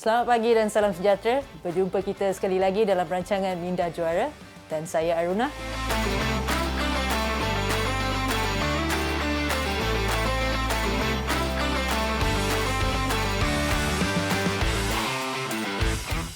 Selamat pagi dan salam sejahtera. Berjumpa kita sekali lagi dalam rancangan Minda Juara dan saya Aruna.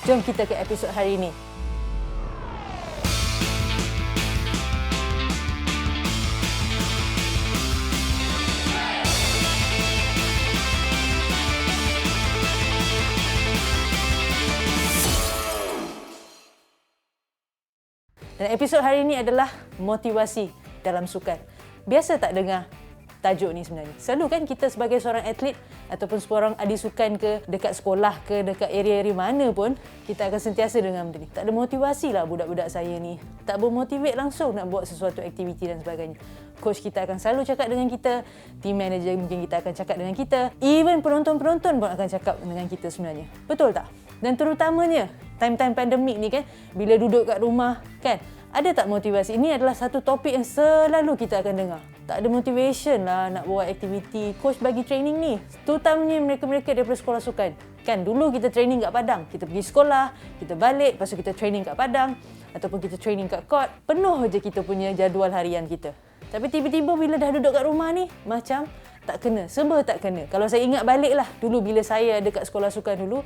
Jom kita ke episod hari ini. Dan episod hari ini adalah motivasi dalam sukan. Biasa tak dengar tajuk ni sebenarnya? Selalu kan kita sebagai seorang atlet ataupun seorang ahli sukan ke dekat sekolah ke dekat area-area mana pun, kita akan sentiasa dengar benda ni. Tak ada motivasi lah budak-budak saya ni. Tak bermotivate langsung nak buat sesuatu aktiviti dan sebagainya. Coach kita akan selalu cakap dengan kita, team manager mungkin kita akan cakap dengan kita, even penonton-penonton pun akan cakap dengan kita sebenarnya. Betul tak? Dan terutamanya time-time pandemik ni kan, bila duduk kat rumah kan, ada tak motivasi? Ini adalah satu topik yang selalu kita akan dengar. Tak ada motivation lah nak buat aktiviti. Coach bagi training ni, terutamanya mereka-mereka daripada sekolah sukan. Kan dulu kita training kat padang. Kita pergi sekolah, kita balik, lepas tu kita training kat padang ataupun kita training kat court. Penuh je kita punya jadual harian kita. Tapi tiba-tiba bila dah duduk kat rumah ni, macam tak kena. Serba tak kena. Kalau saya ingat balik lah, dulu bila saya ada kat sekolah sukan dulu,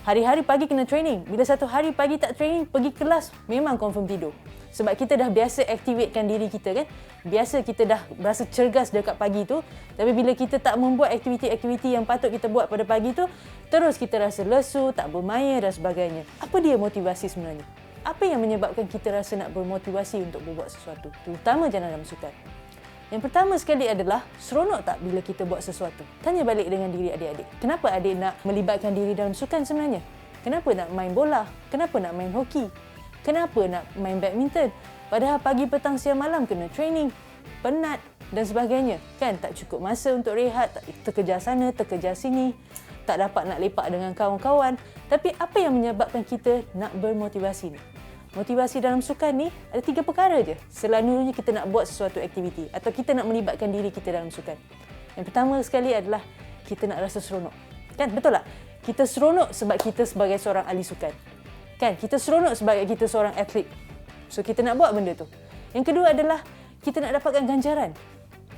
hari-hari pagi kena training. Bila satu hari pagi tak training, pergi kelas memang confirm tidur. Sebab kita dah biasa activatekan diri kita kan. Biasa kita dah berasa cergas dekat pagi tu. Tapi bila kita tak membuat aktiviti-aktiviti yang patut kita buat pada pagi tu, terus kita rasa lesu, tak bermaya dan sebagainya. Apa dia motivasi sebenarnya? Apa yang menyebabkan kita rasa nak bermotivasi untuk berbuat sesuatu? Terutama dalam sukan. Yang pertama sekali adalah, seronok tak bila kita buat sesuatu? Tanya balik dengan diri adik-adik. Kenapa adik nak melibatkan diri dalam sukan sebenarnya? Kenapa nak main bola? Kenapa nak main hoki? Kenapa nak main badminton? Padahal pagi, petang, siang, malam kena training, penat dan sebagainya. Kan tak cukup masa untuk rehat, terkejar sana, terkejar sini, tak dapat nak lepak dengan kawan-kawan. Tapi apa yang menyebabkan kita nak bermotivasi ni? Motivasi dalam sukan ni ada 3 perkara je. Selalunya kita nak buat sesuatu aktiviti atau kita nak melibatkan diri kita dalam sukan. Yang pertama sekali adalah kita nak rasa seronok. Kan betul tak? Kita seronok sebab kita sebagai seorang ahli sukan. Kan kita seronok sebagai kita seorang atlet. So kita nak buat benda tu. Yang kedua adalah kita nak dapatkan ganjaran.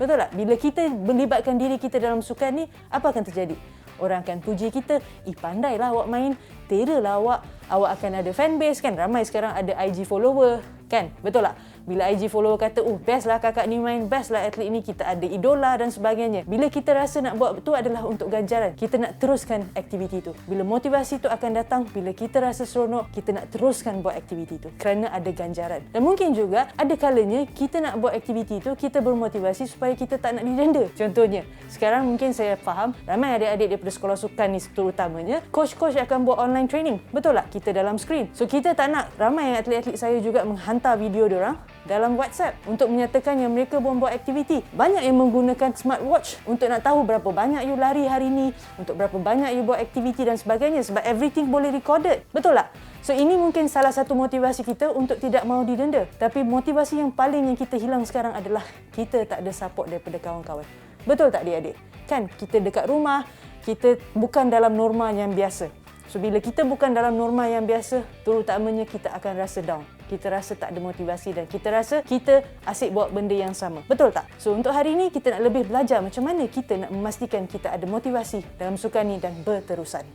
Betul tak? Bila kita melibatkan diri kita dalam sukan ni, apa akan terjadi? Orang akan puji kita, pandailah awak main, teralah awak akan ada fanbase kan. Ramai sekarang ada IG follower kan. Betul tak? Bila IG follower kata, best lah kakak ni main, best lah atlet ni, kita ada idola dan sebagainya. Bila kita rasa nak buat tu adalah untuk ganjaran, kita nak teruskan aktiviti tu. Bila motivasi tu akan datang, bila kita rasa seronok, kita nak teruskan buat aktiviti tu kerana ada ganjaran. Dan mungkin juga ada kalanya kita nak buat aktiviti tu, kita bermotivasi supaya kita tak nak didenda. Contohnya, sekarang mungkin saya faham ramai adik-adik daripada sekolah sukan ni terutamanya, coach-coach akan buat online training. Betul tak? Kita dalam screen. So kita tak nak ramai atlet-atlet saya juga menghantar video diorang dalam WhatsApp untuk menyatakan yang mereka buat aktiviti. Banyak yang menggunakan smartwatch untuk nak tahu berapa banyak you lari hari ni, untuk berapa banyak you buat aktiviti dan sebagainya, sebab everything boleh recorded. Betul tak? So ini mungkin salah satu motivasi kita untuk tidak mahu didenda. Tapi motivasi yang paling yang kita hilang sekarang adalah kita tak ada support daripada kawan-kawan. Betul tak adik-adik? Kan kita dekat rumah, kita bukan dalam norma yang biasa. So bila kita bukan dalam norma yang biasa, terutamanya kita akan rasa down. Kita rasa tak ada motivasi dan kita rasa kita asyik buat benda yang sama. Betul tak? So untuk hari ini kita nak lebih belajar macam mana kita nak memastikan kita ada motivasi dalam sukan ni dan berterusan.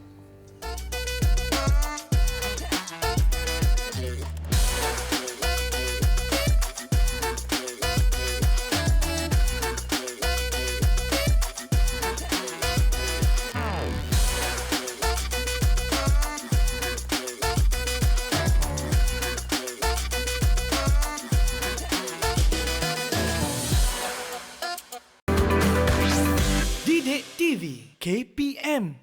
TV KPM.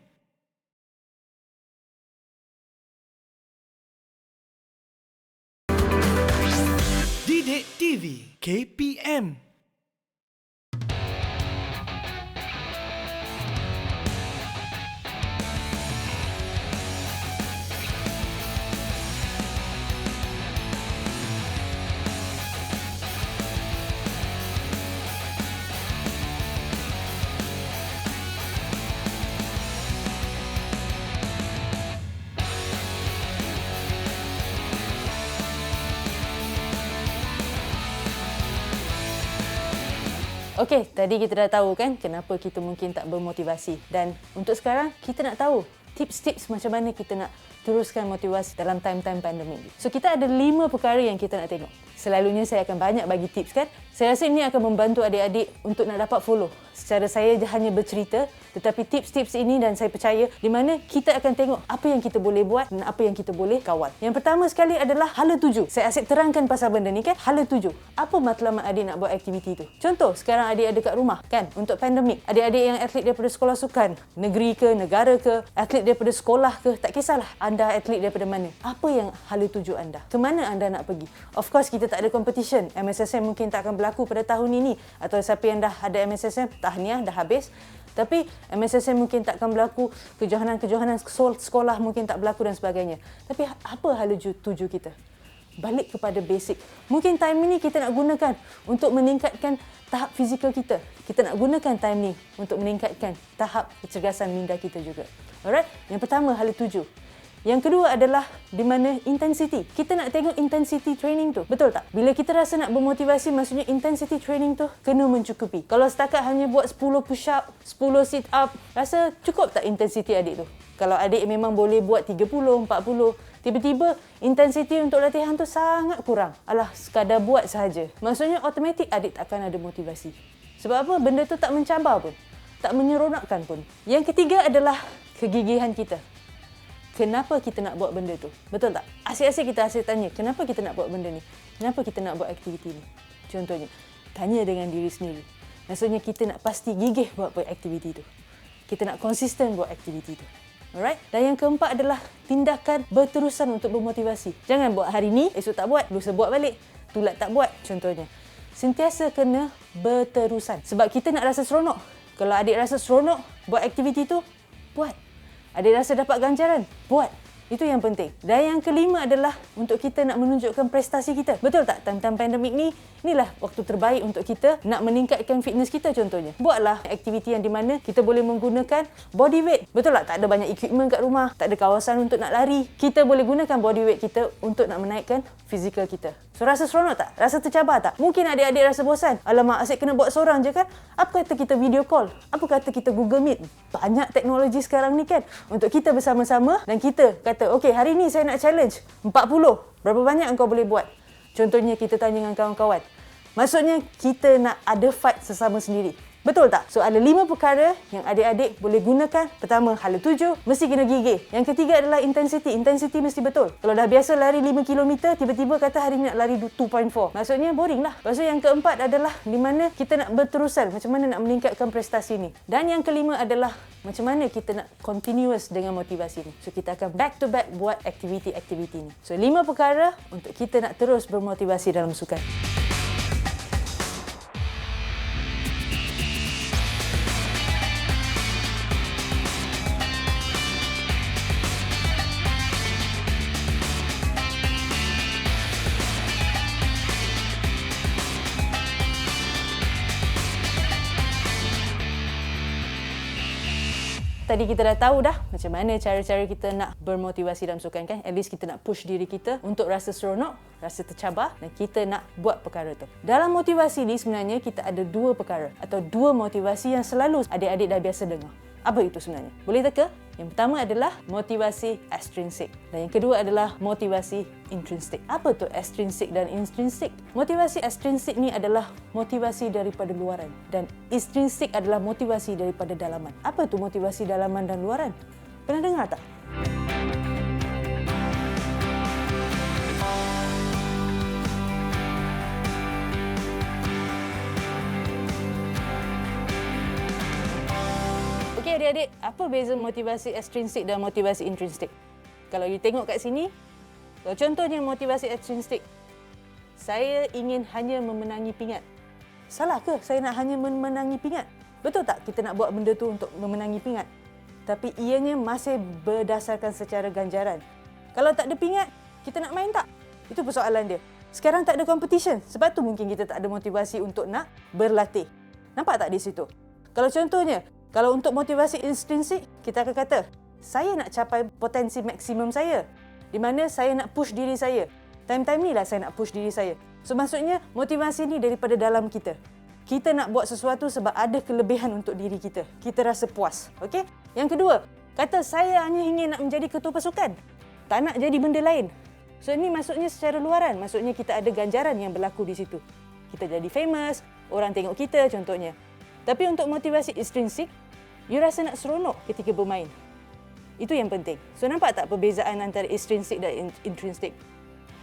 Didik TV KPM. Okey, tadi kita dah tahu kan kenapa kita mungkin tak bermotivasi. Dan untuk sekarang, kita nak tahu tips-tips macam mana kita nak teruskan motivasi dalam time-time pandemik. So, kita ada 5 perkara yang kita nak tengok. Selalunya saya akan banyak bagi tips kan. Saya rasa ini akan membantu adik-adik untuk nak dapat follow. Secara saya hanya bercerita, tetapi tips-tips ini dan saya percaya di mana kita akan tengok apa yang kita boleh buat dan apa yang kita boleh kawal. Yang pertama sekali adalah hala tuju. Saya asyik terangkan pasal benda ni kan. Hala tuju. Apa matlamat adik nak buat aktiviti tu? Contoh, sekarang adik ada kat rumah kan untuk pandemik. Adik-adik yang atlet daripada sekolah sukan, negeri ke, negara ke, atlet daripada sekolah ke, tak kisahlah anda atlet daripada mana. Apa yang hala tuju anda? Ke mana anda nak pergi? Of course, kita tak ada competition. MSSM mungkin tak akan berlaku pada tahun ini. Atau siapa yang dah ada MSSM, tahniah, dah habis. Tapi MSSM mungkin tak akan berlaku, kejohanan-kejohanan sekolah mungkin tak berlaku dan sebagainya. Tapi apa hala tuju kita? Balik kepada basic. Mungkin time ini kita nak gunakan untuk meningkatkan tahap fizikal kita. Kita nak gunakan time ni untuk meningkatkan tahap kecergasan minda kita juga. Alright? Yang pertama, hala tuju. Yang kedua adalah di mana intensity. Kita nak tengok intensity training tu. Betul tak? Bila kita rasa nak bermotivasi, maksudnya intensity training tu kena mencukupi. Kalau setakat hanya buat 10 push up, 10 sit up, rasa cukup tak intensity adik tu? Kalau adik memang boleh buat 30, 40, tiba-tiba intensity untuk latihan tu sangat kurang. Alah, sekadar buat sahaja. Maksudnya automatik adik takkan ada motivasi. Sebab apa? Benda tu tak mencabar pun. Tak menyeronokkan pun. Yang ketiga adalah kegigihan kita. Kenapa kita nak buat benda tu? Betul tak? Asyik-asyik kita asyik tanya, kenapa kita nak buat benda ni? Kenapa kita nak buat aktiviti ni? Contohnya, tanya dengan diri sendiri. Maksudnya kita nak pasti gigih buat aktiviti tu. Kita nak konsisten buat aktiviti tu. Alright? Dan yang keempat adalah tindakan berterusan untuk bermotivasi. Jangan buat hari ni, esok tak buat, lusa buat balik. Tulat tak buat, contohnya. Sentiasa kena berterusan. Sebab kita nak rasa seronok. Kalau adik rasa seronok buat aktiviti tu, buat. Adik rasa dapat ganjaran, buat. Itu yang penting. Dan yang kelima adalah untuk kita nak menunjukkan prestasi kita. Betul tak? Time-time pandemik ni, inilah waktu terbaik untuk kita nak meningkatkan fitness kita contohnya. Buatlah aktiviti yang di mana kita boleh menggunakan body weight. Betul tak? Tak ada banyak equipment kat rumah, tak ada kawasan untuk nak lari. Kita boleh gunakan body weight kita untuk nak menaikkan fizikal kita. So, rasa seronok tak? Rasa tercabar tak? Mungkin adik-adik rasa bosan. Alamak, asyik kena buat seorang je kan? Apa kata kita video call? Apa kata kita Google Meet? Banyak teknologi sekarang ni kan? Untuk kita bersama-sama dan kita kata, okey, hari ni saya nak challenge 40. Berapa banyak engkau boleh buat? Contohnya kita tanya dengan kawan-kawan. Maksudnya kita nak ada fight sesama sendiri. Betul tak? So, ada 5 perkara yang adik-adik boleh gunakan. Pertama, hala tuju, mesti kena gigih. Yang ketiga adalah intensity. Intensity mesti betul. Kalau dah biasa lari 5 km, tiba-tiba kata hari ni nak lari 2.4. Maksudnya boring lah. Lepas tu yang keempat adalah di mana kita nak berterusan. Macam mana nak meningkatkan prestasi ni. Dan yang kelima adalah macam mana kita nak continuous dengan motivasi ni. So, kita akan back to back buat aktiviti-aktiviti ni. So, 5 perkara untuk kita nak terus bermotivasi dalam sukan. Tadi kita dah tahu dah macam mana cara-cara kita nak bermotivasi dalam sukan kan. At least kita nak push diri kita untuk rasa seronok, rasa tercabar dan kita nak buat perkara tu. Dalam motivasi ni sebenarnya kita ada 2 perkara atau 2 motivasi yang selalu adik-adik dah biasa dengar. Apa itu sebenarnya? Boleh teka? Yang pertama adalah motivasi extrinsic dan yang kedua adalah motivasi intrinsic. Apa tu extrinsic dan intrinsic? Motivasi extrinsic ni adalah motivasi daripada luaran dan intrinsic adalah motivasi daripada dalaman. Apa tu motivasi dalaman dan luaran? Pernah dengar tak? Okey adik-adik, apa beza motivasi extrinsic dan motivasi intrinsic? Kalau you tengok kat sini, kalau contohnya motivasi extrinsic, saya ingin hanya memenangi pingat. Salah ke saya nak hanya memenangi pingat? Betul tak kita nak buat benda tu untuk memenangi pingat? Tapi ianya masih berdasarkan secara ganjaran. Kalau tak ada pingat, kita nak main tak? Itu persoalan dia. Sekarang tak ada competition, sebab tu mungkin kita tak ada motivasi untuk nak berlatih. Nampak tak di situ? Kalau contohnya, kalau untuk motivasi intrinsik, kita akan kata, saya nak capai potensi maksimum saya. Di mana saya nak push diri saya. Time-time ni lah saya nak push diri saya. So maksudnya, motivasi ni daripada dalam kita. Kita nak buat sesuatu sebab ada kelebihan untuk diri kita. Kita rasa puas. Okey? Yang kedua, kata saya hanya ingin nak menjadi ketua pasukan. Tak nak jadi benda lain. So ini maksudnya secara luaran. Maksudnya kita ada ganjaran yang berlaku di situ. Kita jadi famous, orang tengok kita contohnya. Tapi untuk motivasi intrinsik, you rasa nak seronok ketika bermain. Itu yang penting. So nampak tak perbezaan antara intrinsik dan intrinsik?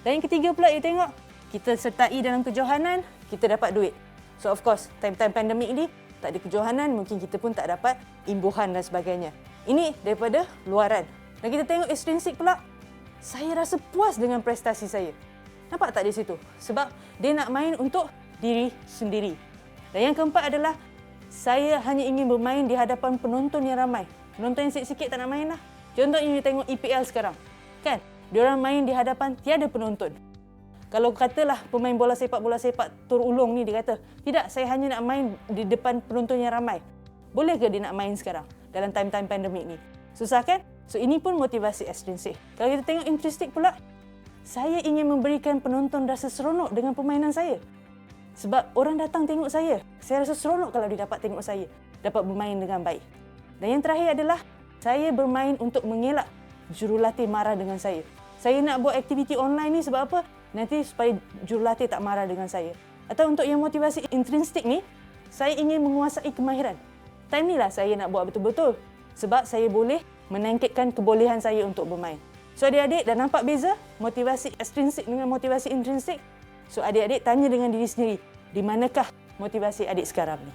Dan yang ketiga pula you tengok, kita sertai dalam kejohanan, kita dapat duit. So of course, time-time pandemik ni, tak ada kejohanan, mungkin kita pun tak dapat imbuhan dan sebagainya. Ini daripada luaran. Dan kita tengok intrinsik pula, saya rasa puas dengan prestasi saya. Nampak tak di situ? Sebab dia nak main untuk diri sendiri. Dan yang keempat adalah, saya hanya ingin bermain di hadapan penonton yang ramai. Penonton yang sikit-sikit tak nak main lah. Contohnya you tengok EPL sekarang. Kan? Diorang main di hadapan tiada penonton. Kalau katalah pemain bola sepak Tur Ulong ni dia kata, tidak, saya hanya nak main di depan penonton yang ramai. Boleh ke dia nak main sekarang dalam time-time pandemik ni? Susah kan? So ini pun motivasi ekstrinsik. Kalau kita tengok intrinsik pula, saya ingin memberikan penonton rasa seronok dengan permainan saya. Sebab orang datang tengok saya. Saya rasa seronok kalau dia dapat tengok saya. Dapat bermain dengan baik. Dan yang terakhir adalah, saya bermain untuk mengelak jurulatih marah dengan saya. Saya nak buat aktiviti online ni sebab apa? Nanti supaya jurulatih tak marah dengan saya. Atau untuk yang motivasi intrinsik ni, saya ingin menguasai kemahiran. Time ni lah saya nak buat betul-betul. Sebab saya boleh menangkitkan kebolehan saya untuk bermain. So adik-adik dah nampak beza motivasi ekstrinsik dengan motivasi intrinsik? So adik-adik tanya dengan diri sendiri, di manakah motivasi adik sekarang ni?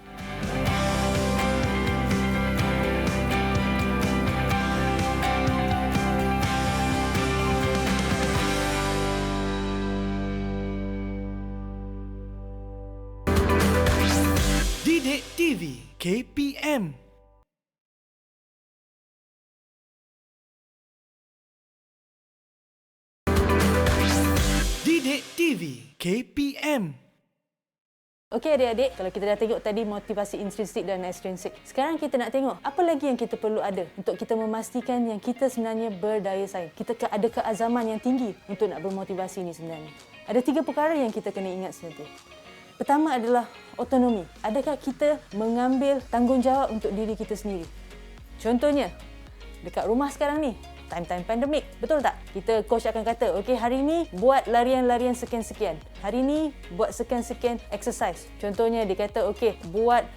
Didik TV KPM. Didik TV KPM. Okey adik-adik, kalau kita dah tengok tadi motivasi intrinsik dan ekstrinsik. Sekarang kita nak tengok apa lagi yang kita perlu ada untuk kita memastikan yang kita sebenarnya berdaya saing. Kita ada keazaman yang tinggi untuk nak bermotivasi ni sebenarnya. Ada 3 perkara yang kita kena ingat sebenarnya. Pertama adalah autonomi. Adakah kita mengambil tanggungjawab untuk diri kita sendiri? Contohnya, dekat rumah sekarang ni, time-time pandemik, betul tak? Kita coach akan kata, okey hari ni buat larian-larian sekian-sekian. Hari ni buat sekian-sekian exercise. Contohnya dia kata, okey buat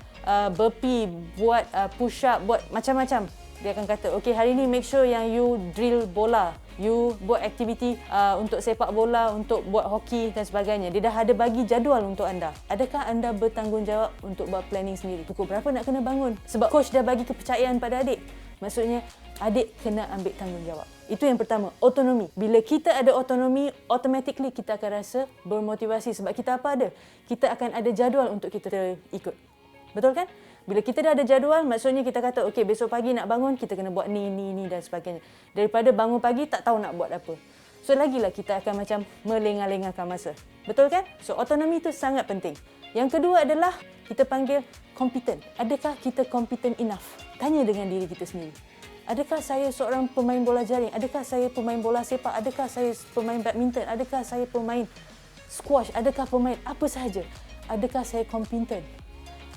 burpee, buat push up, buat macam-macam. Dia akan kata, okey hari ni make sure yang you drill bola. You buat aktiviti untuk sepak bola, untuk buat hoki dan sebagainya. Dia dah ada bagi jadual untuk anda. Adakah anda bertanggungjawab untuk buat planning sendiri? Pukul berapa nak kena bangun? Sebab coach dah bagi kepercayaan pada adik. Maksudnya, adik kena ambil tanggungjawab. Itu yang pertama, autonomi. Bila kita ada autonomi, automatically kita akan rasa bermotivasi. Sebab kita apa ada? Kita akan ada jadual untuk kita ikut. Betul kan? Bila kita dah ada jadual, maksudnya kita kata, okey besok pagi nak bangun, kita kena buat ni dan sebagainya. Daripada bangun pagi, tak tahu nak buat apa. So, lagilah kita akan macam melengah-lengahkan masa. Betul kan? So, autonomi itu sangat penting. Yang kedua adalah, kita panggil competent. Adakah kita competent enough? Tanya dengan diri kita sendiri. Adakah saya seorang pemain bola jaring? Adakah saya pemain bola sepak? Adakah saya pemain badminton? Adakah saya pemain squash? Adakah pemain apa sahaja? Adakah saya competent?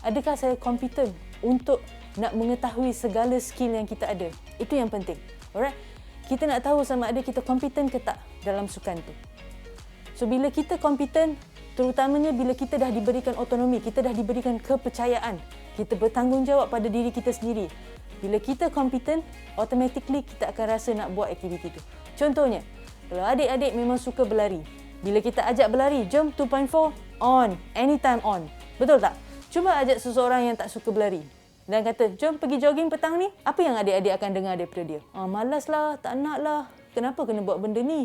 Adakah saya kompeten untuk nak mengetahui segala skill yang kita ada? Itu yang penting. Alright? Kita nak tahu sama ada kita kompeten ke tak dalam sukan tu. So, bila kita kompeten, terutamanya bila kita dah diberikan autonomi, kita dah diberikan kepercayaan, kita bertanggungjawab pada diri kita sendiri. Bila kita kompeten, automatically kita akan rasa nak buat aktiviti tu. Contohnya, kalau adik-adik memang suka berlari, bila kita ajak berlari, jom 2.4, on, anytime on. Betul tak? Cuba ajak seseorang yang tak suka berlari dan kata, jom pergi jogging petang ni. Apa yang adik-adik akan dengar daripada dia? Malas lah, tak nak lah. Kenapa kena buat benda ni?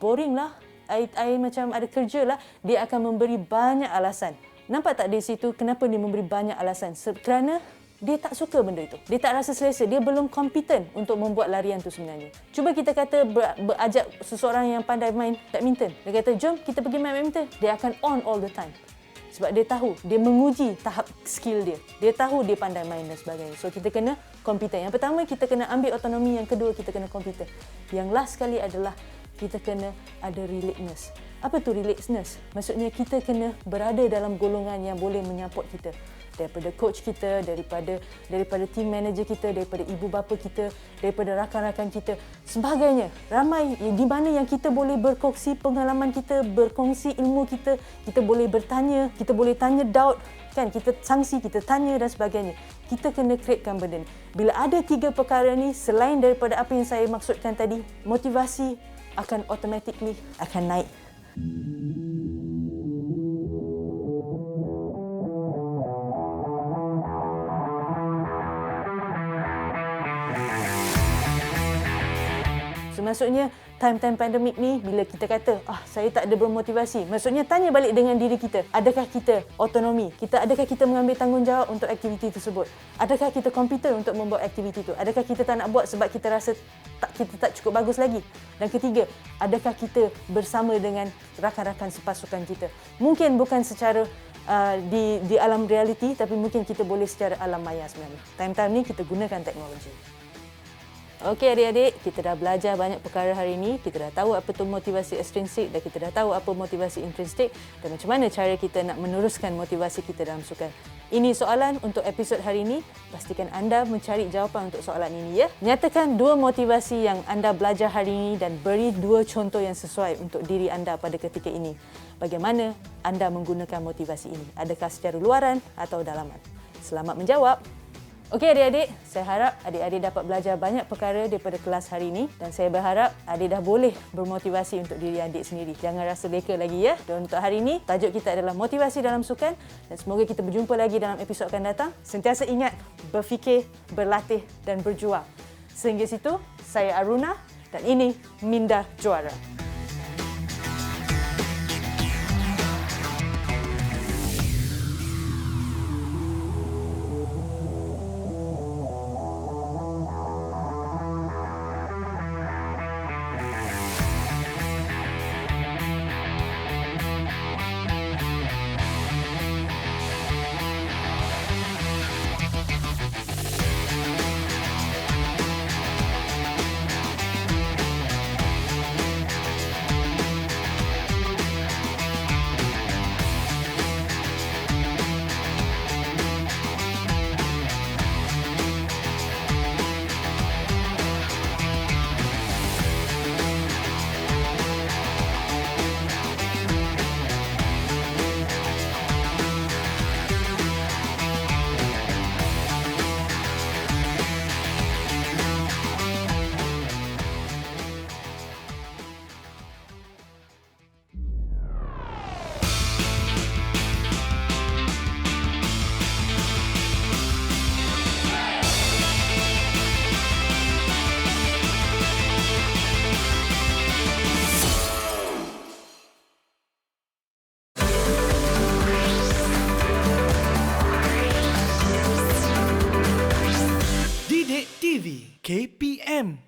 Boring lah. I macam ada kerja lah. Dia akan memberi banyak alasan. Nampak tak di situ kenapa dia memberi banyak alasan? Kerana dia tak suka benda itu. Dia tak rasa selesa. Dia belum kompeten untuk membuat larian tu sebenarnya. Cuba kita kata berajak seseorang yang pandai main badminton. Dia kata, jom kita pergi main badminton. Dia akan on all the time. Sebab dia tahu, dia menguji tahap skill dia. Dia tahu dia pandai main dan sebagainya. So, kita kena kompeten. Yang pertama, kita kena ambil autonomi. Yang kedua, kita kena kompeten. Yang last sekali adalah kita kena ada relateness. Apa tu relateness? Maksudnya kita kena berada dalam golongan yang boleh menyupport kita. Daripada coach kita, daripada team manager kita, daripada ibu bapa kita, daripada rakan-rakan kita, sebagainya. Ramai di mana yang kita boleh berkongsi pengalaman kita, berkongsi ilmu kita, kita boleh bertanya, kita boleh tanya doubt, kan? Kita sangsi, kita tanya dan sebagainya. Kita kena createkan benda ni. Bila ada 3 perkara ni, selain daripada apa yang saya maksudkan tadi, motivasi akan automatically akan naik. So, maksudnya time-time pandemik ni bila kita kata saya tak ada bermotivasi, maksudnya tanya balik dengan diri kita, adakah kita otonomi, adakah kita mengambil tanggungjawab untuk aktiviti tersebut, adakah kita competent untuk membuat aktiviti itu, adakah kita tak nak buat sebab kita rasa kita tak cukup bagus lagi, dan ketiga, adakah kita bersama dengan rakan-rakan sepasukan kita. Mungkin bukan secara di alam realiti, tapi mungkin kita boleh secara alam maya sebenarnya. Time-time ni kita gunakan teknologi. Okey adik-adik, kita dah belajar banyak perkara hari ini. Kita dah tahu apa tu motivasi ekstrinsik dan kita dah tahu apa motivasi intrinsik dan macam mana cara kita nak meneruskan motivasi kita dalam sukan. Ini soalan untuk episod hari ini. Pastikan anda mencari jawapan untuk soalan ini ya. Nyatakan 2 motivasi yang anda belajar hari ini dan beri 2 contoh yang sesuai untuk diri anda pada ketika ini. Bagaimana anda menggunakan motivasi ini? Adakah secara luaran atau dalaman? Selamat menjawab. Okey adik-adik, saya harap adik-adik dapat belajar banyak perkara daripada kelas hari ini dan saya berharap adik dah boleh bermotivasi untuk diri adik sendiri. Jangan rasa leka lagi ya. Dan untuk hari ini, tajuk kita adalah motivasi dalam sukan dan semoga kita berjumpa lagi dalam episod akan datang. Sentiasa ingat, berfikir, berlatih dan berjuang. Sehingga situ, saya Aruna dan ini Minda Juara. Didik TV KPM